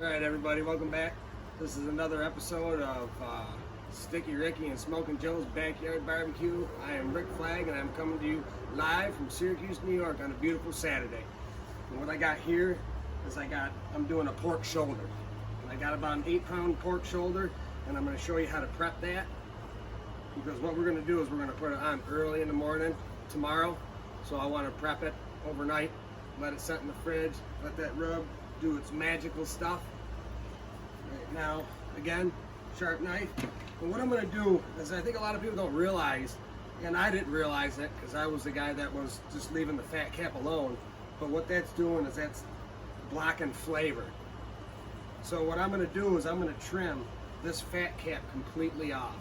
Alright everybody, welcome back. This is another episode of Sticky Ricky and Smoking Joe's Backyard Barbecue. I am Rick Flagg and I'm coming to you live from Syracuse, New York on a beautiful Saturday. And what I got here is I'm doing a pork shoulder. And I got about an 8-pound pork shoulder and I'm going to show you how to prep that. Because what we're going to do is we're going to put it on early in the morning tomorrow. So I want to prep it overnight, let it set in the fridge, let that rub do its magical stuff. Right now, again, sharp knife. And what I'm going to do is, I think a lot of people don't realize, and I didn't realize it because I was the guy that was just leaving the fat cap alone, but what that's doing is that's blocking flavor. So what I'm going to do is I'm going to trim this fat cap completely off.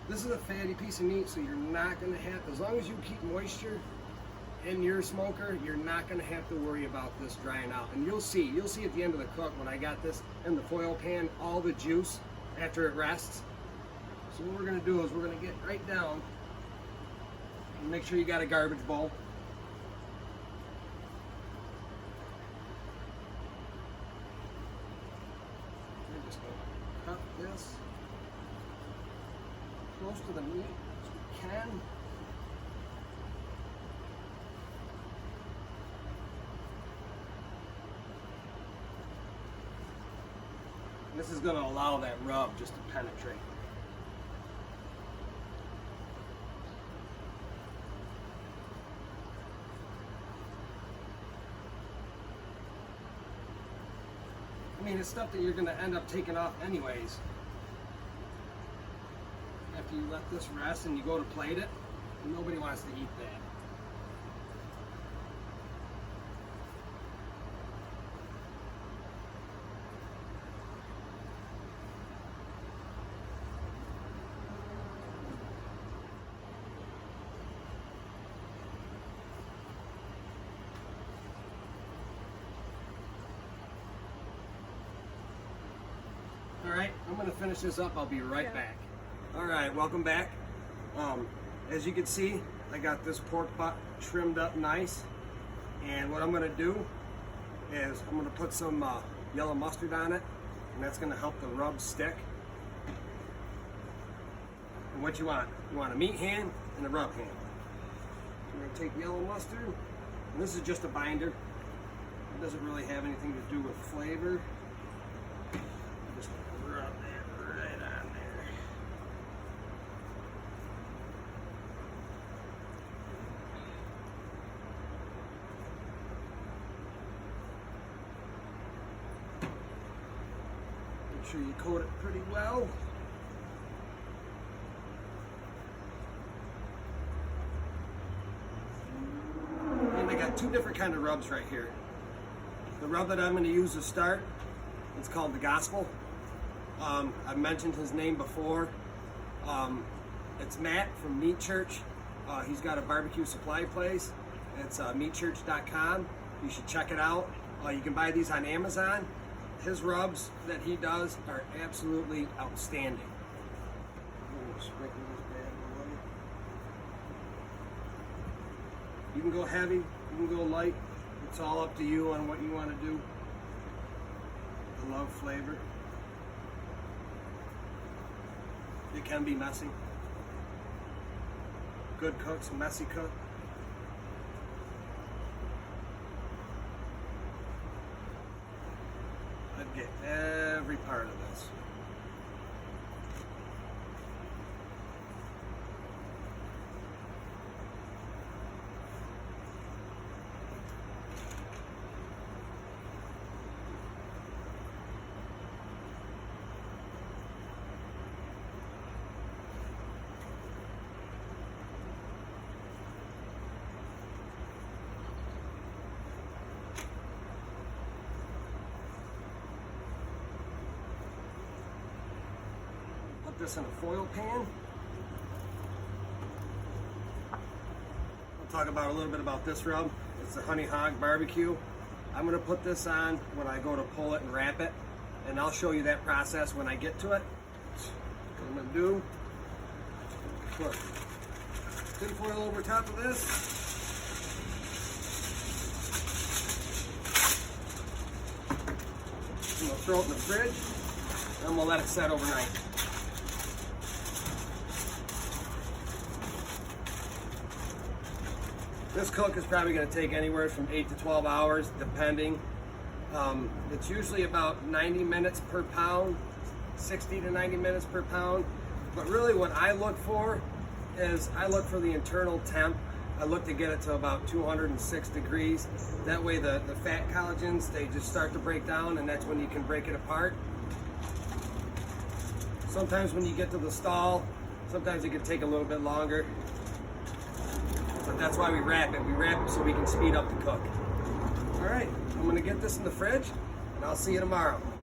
This is a fatty piece of meat, so you're not going to have, as long as you keep moisture in your smoker, you're not going to have to worry about this drying out. And you'll see at the end of the cook when I got this in the foil pan, all the juice after it rests. So what we're going to do is we're going to get right down and make sure you got a garbage bowl. We're just going to cut this close to the meat as we can. This is going to allow that rub just to penetrate. I mean, it's stuff that you're going to end up taking off anyways. After you let this rest and you go to plate it, nobody wants to eat that. Alright, I'm going to finish this up. I'll be right back. Alright, welcome back. As you can see, I got this pork butt trimmed up nice. And what I'm going to do is I'm going to put some yellow mustard on it. And that's going to help the rub stick. And what you want a meat hand and a rub hand. So we're going to take yellow mustard. And this is just a binder. It doesn't really have anything to do with flavor. Just rub that right on there. Make sure you coat it pretty well. And I got two different kind of rubs right here. The rub that I'm going to use to start, it's called the Gospel. I've mentioned his name before. It's Matt from Meat Church. He's got a barbecue supply place. It's meatchurch.com. You should check it out. You can buy these on Amazon. His rubs that he does are absolutely outstanding. You can go heavy, you can go light. It's all up to you on what you want to do. I love flavor. It can be messy. Good cooks, messy cook. I'd get every part of this. This in a foil pan. I'll talk about a little bit about this rub. It's the Honey Hog Barbecue. I'm going to put this on when I go to pull it and wrap it, and I'll show you that process when I get to it. What I'm going to do, put tin foil over top of this. throw it in the fridge, and we'll let it set overnight. This cook is probably going to take anywhere from 8 to 12 hours, depending. It's usually about 90 minutes per pound, 60 to 90 minutes per pound. But really what I look for is I look for the internal temp. I look to get it to about 206 degrees. That way the fat collagens, they just start to break down, and that's when you can break it apart. Sometimes when you get to the stall, sometimes it can take a little bit longer. But that's why we wrap it. We wrap it so we can speed up the cook. All right, I'm gonna get this in the fridge, and I'll see you tomorrow.